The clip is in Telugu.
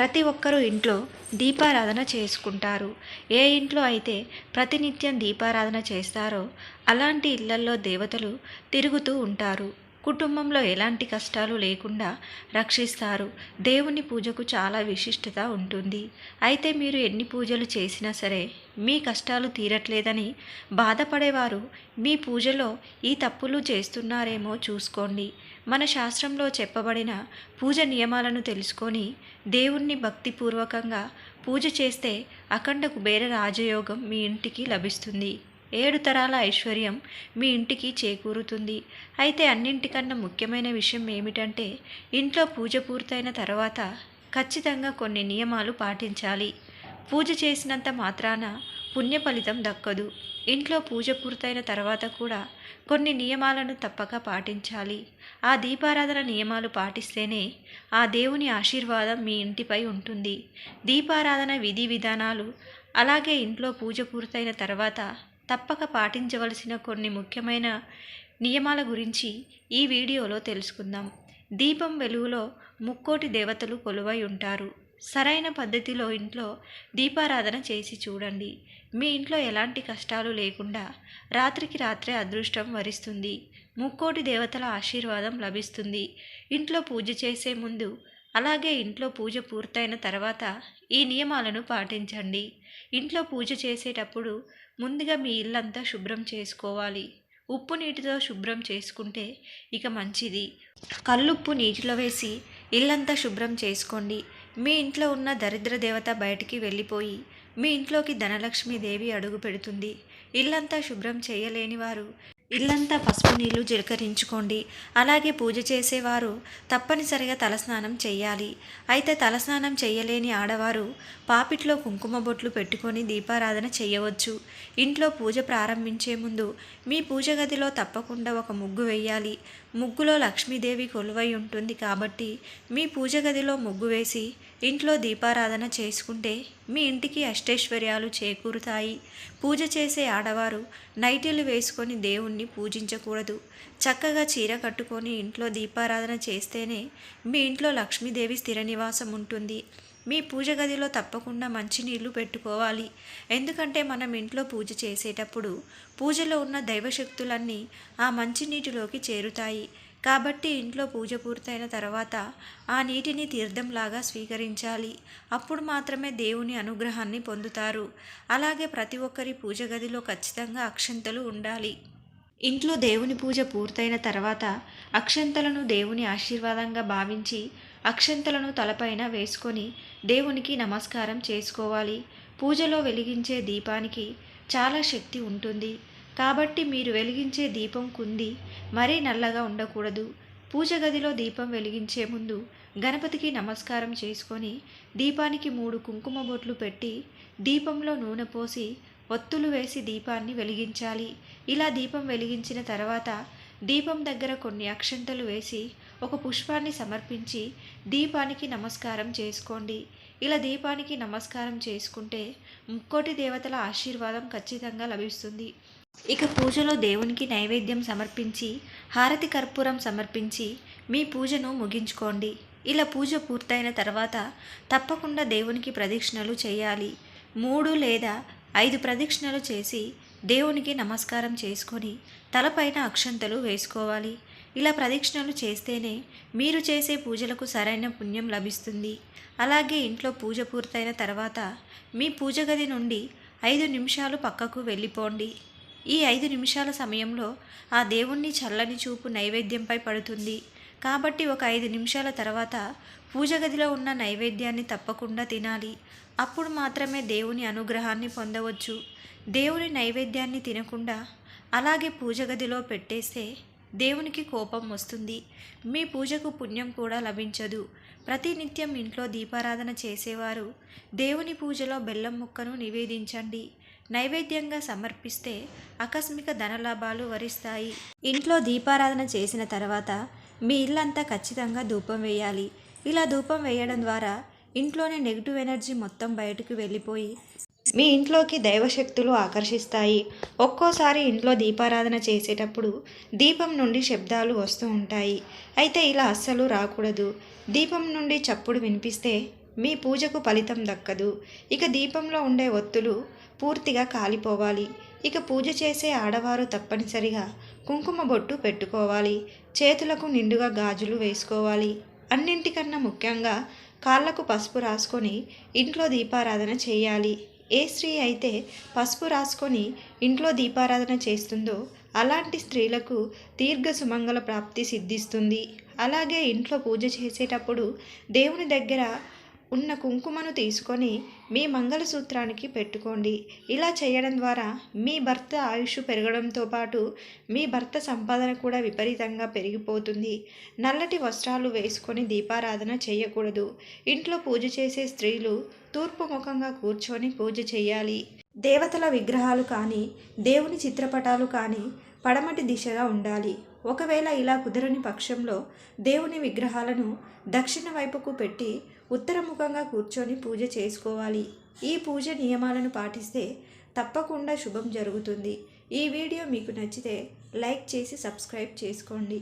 ప్రతి ఒక్కరూ ఇంట్లో దీపారాధన చేసుకుంటారు. ఏ ఇంట్లో అయితే ప్రతినిత్యం దీపారాధన చేస్తారో అలాంటి ఇళ్లల్లో దేవతలు తిరుగుతూ ఉంటారు. కుటుంబంలో ఎలాంటి కష్టాలు లేకుండా రక్షిస్తారు. దేవుని పూజకు చాలా విశిష్టత ఉంటుంది. అయితే మీరు ఎన్ని పూజలు చేసినా సరే మీ కష్టాలు తీరట్లేదని బాధపడేవారు మీ పూజలో ఈ తప్పులు చేస్తున్నారేమో చూసుకోండి. మన శాస్త్రంలో చెప్పబడిన పూజ నియమాలను తెలుసుకొని దేవుణ్ణి భక్తిపూర్వకంగా పూజ చేస్తే అఖండ కుబేర రాజయోగం మీ ఇంటికి లభిస్తుంది. 7 తరాల ఐశ్వర్యం మీ ఇంటికి చేకూరుతుంది. అయితే అన్నింటికన్నా ముఖ్యమైన విషయం ఏమిటంటే ఇంట్లో పూజ పూర్తయిన తర్వాత ఖచ్చితంగా కొన్ని నియమాలు పాటించాలి. పూజ చేసినంత మాత్రాన పుణ్య ఫలితం దక్కదు. ఇంట్లో పూజ పూర్తయిన తర్వాత కూడా కొన్ని నియమాలను తప్పక పాటించాలి. ఆ దీపారాధన నియమాలు పాటిస్తేనే ఆ దేవుని ఆశీర్వాదం మీ ఇంటిపై ఉంటుంది. దీపారాధన విధి విధానాలు, అలాగే ఇంట్లో పూజ పూర్తయిన తర్వాత తప్పక పాటించవలసిన కొన్ని ముఖ్యమైన నియమాల గురించి ఈ వీడియోలో తెలుసుకుందాం. దీపం వెలుగులో ముక్కోటి దేవతలు కొలువై ఉంటారు. సరైన పద్ధతిలో ఇంట్లో దీపారాధన చేసి చూడండి. మీ ఇంట్లో ఎలాంటి కష్టాలు లేకుండా రాత్రికి రాత్రే అదృష్టం వరిస్తుంది. ముక్కోటి దేవతల ఆశీర్వాదం లభిస్తుంది. ఇంట్లో పూజ చేసే ముందు, అలాగే ఇంట్లో పూజ పూర్తయిన తర్వాత ఈ నియమాలను పాటించండి. ఇంట్లో పూజ చేసేటప్పుడు ముందుగా మీ ఇల్లంతా శుభ్రం చేసుకోవాలి. ఉప్పు నీటితో శుభ్రం చేసుకుంటే ఇక మంచిది. కల్లుప్పు నీటిలో వేసి ఇల్లంతా శుభ్రం చేసుకోండి. మీ ఇంట్లో ఉన్న దరిద్ర దేవత బయటికి వెళ్ళిపోయి మీ ఇంట్లోకి ధనలక్ష్మీదేవి అడుగు పెడుతుంది. ఇల్లంతా శుభ్రం చేయలేని వారు ఇల్లంతా పసుపు నీళ్లు జీలకరించుకోండి. అలాగే పూజ చేసేవారు తప్పనిసరిగా తలస్నానం చేయాలి. అయితే తలస్నానం చేయలేని ఆడవారు పాపిట్లో కుంకుమ బొట్లు పెట్టుకొని దీపారాధన చేయవచ్చు. ఇంట్లో పూజ ప్రారంభించే ముందు మీ పూజ గదిలో తప్పకుండా ఒక ముగ్గు వేయాలి. ముగ్గులో లక్ష్మీదేవి కొలువై ఉంటుంది కాబట్టి మీ పూజ గదిలో ముగ్గు వేసి ఇంట్లో దీపారాధన చేసుకుంటే మీ ఇంటికి అష్టైశ్వర్యాలు చేకూరుతాయి. పూజ చేసే ఆడవారు నైటీలు వేసుకొని దేవుణ్ణి పూజించకూడదు. చక్కగా చీర కట్టుకొని ఇంట్లో దీపారాధన చేస్తేనే మీ ఇంట్లో లక్ష్మీదేవి స్థిర నివాసం ఉంటుంది. మీ పూజ గదిలో తప్పకుండా మంచినీళ్లు పెట్టుకోవాలి. ఎందుకంటే మనం ఇంట్లో పూజ చేసేటప్పుడు పూజలో ఉన్న దైవశక్తులన్నీ ఆ మంచినీటిలోకి చేరుతాయి. కాబట్టి ఇంట్లో పూజ పూర్తయిన తర్వాత ఆ నీటిని తీర్థంలాగా స్వీకరించాలి. అప్పుడు మాత్రమే దేవుని అనుగ్రహాన్ని పొందుతారు. అలాగే ప్రతి ఒక్కరి పూజ గదిలో ఖచ్చితంగా అక్షంతలు ఉండాలి. ఇంట్లో దేవుని పూజ పూర్తయిన తర్వాత అక్షంతలను దేవుని ఆశీర్వాదంగా భావించి అక్షంతలను తలపైన వేసుకొని దేవునికి నమస్కారం చేసుకోవాలి. పూజలో వెలిగించే దీపానికి చాలా శక్తి ఉంటుంది. కాబట్టి మీరు వెలిగించే దీపం కుంది మరీ నల్లగా ఉండకూడదు. పూజ గదిలో దీపం వెలిగించే ముందు గణపతికి నమస్కారం చేసుకొని దీపానికి 3 కుంకుమ బొట్లు పెట్టి దీపంలో నూనె పోసి ఒత్తులు వేసి దీపాన్ని వెలిగించాలి. ఇలా దీపం వెలిగించిన తర్వాత దీపం దగ్గర కొన్ని అక్షంతలు వేసి ఒక పుష్పాన్ని సమర్పించి దీపానికి నమస్కారం చేసుకోండి. ఇలా దీపానికి నమస్కారం చేసుకుంటే ముక్కోటి దేవతల ఆశీర్వాదం ఖచ్చితంగా లభిస్తుంది. ఇక పూజలో దేవునికి నైవేద్యం సమర్పించి హారతి కర్పూరం సమర్పించి మీ పూజను ముగించుకోండి. ఇలా పూజ పూర్తయిన తర్వాత తప్పకుండా దేవునికి ప్రదక్షిణలు చేయాలి. 3 లేదా 5 ప్రదక్షిణలు చేసి దేవునికి నమస్కారం చేసుకొని తలపైన అక్షంతలు వేసుకోవాలి. ఇలా ప్రదక్షిణలు చేస్తేనే మీరు చేసే పూజలకు సరైన పుణ్యం లభిస్తుంది. అలాగే ఇంట్లో పూజ పూర్తయిన తర్వాత మీ పూజ గది నుండి 5 నిమిషాలు పక్కకు వెళ్ళిపోండి. ఈ 5 నిమిషాల సమయంలో ఆ దేవుణ్ణి చల్లని చూపు నైవేద్యంపై పడుతుంది. కాబట్టి ఒక 5 నిమిషాల తర్వాత పూజ గదిలో ఉన్న నైవేద్యాన్ని తప్పకుండా తినాలి. అప్పుడు మాత్రమే దేవుని అనుగ్రహాన్ని పొందవచ్చు. దేవుని నైవేద్యాన్ని తినకుండా అలాగే పూజ గదిలో పెట్టేస్తే దేవునికి కోపం వస్తుంది. మీ పూజకు పుణ్యం కూడా లభించదు. ప్రతినిత్యం ఇంట్లో దీపారాధన చేసేవారు దేవుని పూజలో బెల్లం ముక్కను నివేదించండి. నైవేద్యంగా సమర్పిస్తే ఆకస్మిక ధనలాభాలు వరిస్తాయి. ఇంట్లో దీపారాధన చేసిన తర్వాత మీ ఇల్లంతా ఖచ్చితంగా ధూపం వేయాలి. ఇలా ధూపం వేయడం ద్వారా ఇంట్లోని నెగిటివ్ ఎనర్జీ మొత్తం బయటకు వెళ్ళిపోయి మీ ఇంట్లోకి దైవశక్తులు ఆకర్షిస్తాయి. ఒక్కోసారి ఇంట్లో దీపారాధన చేసేటప్పుడు దీపం నుండి శబ్దాలు వస్తూ ఉంటాయి. అయితే ఇలా అస్సలు రాకూడదు. దీపం నుండి చప్పుడు వినిపిస్తే మీ పూజకు ఫలితం దక్కదు. ఇక దీపంలో ఉండే ఒత్తులు పూర్తిగా కాలిపోవాలి. ఇక పూజ చేసే ఆడవారు తప్పనిసరిగా కుంకుమ బొట్టు పెట్టుకోవాలి. చేతులకు నిండుగా గాజులు వేసుకోవాలి. అన్నింటికన్నా ముఖ్యంగా కాళ్ళకు పసుపు రాసుకొని ఇంట్లో దీపారాధన చేయాలి. ఏ స్త్రీ అయితే పసుపు రాసుకొని ఇంట్లో దీపారాధన చేస్తుందో అలాంటి స్త్రీలకు దీర్ఘ సుమంగళ ప్రాప్తి సిద్ధిస్తుంది. అలాగే ఇంట్లో పూజ చేసేటప్పుడు దేవుని దగ్గర ఉన్న కుంకుమను తీసుకొని మీ మంగళసూత్రానికి పెట్టుకోండి. ఇలా చేయడం ద్వారా మీ భర్త ఆయుష్ పెరగడంతో పాటు మీ భర్త సంపాదన కూడా విపరీతంగా పెరిగిపోతుంది. నల్లటి వస్త్రాలు వేసుకొని దీపారాధన చేయకూడదు. ఇంట్లో పూజ చేసే స్త్రీలు తూర్పు ముఖంగా కూర్చొని పూజ చేయాలి. దేవతల విగ్రహాలు కానీ దేవుని చిత్రపటాలు కానీ పడమటి దిశగా ఉండాలి. ఒకవేళ ఇలా కుదరని పక్షంలో దేవుని విగ్రహాలను దక్షిణ వైపుకు పెట్టి ఉత్తరముఖంగా కూర్చొని పూజ చేసుకోవాలి. ఈ పూజ నియమాలను పాటిస్తే తప్పకుండా శుభం జరుగుతుంది. ఈ వీడియో మీకు నచ్చితే లైక్ చేసి సబ్స్క్రైబ్ చేసుకోండి.